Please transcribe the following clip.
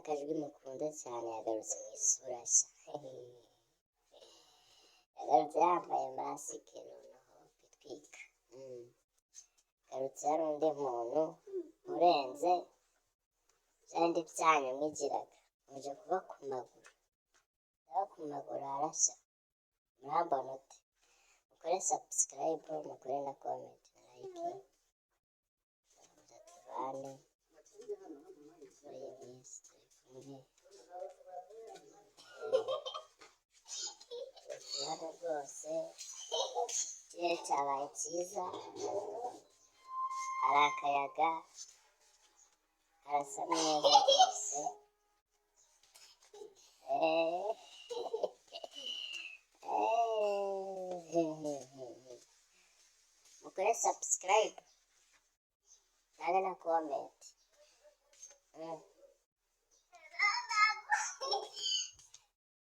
kajwi mukunda cyane yagarutse mu isura nshya. Yagarutse yambaye masike noneho bitwika. Yagarutse hari undi muntu urenze byandi byanyu mwigiraga. Muje kuba ku maguru. Kuba ku maguru harashya. Murambona ute? Mukore subscribe, mukore na comment na like. Tubane muri iyi minsi turi kumwe. Ikibazo rwose ikirere cyabaye cyiza, hari akayaga, harasa neza rwose. Mukore subscribe, nane na comment.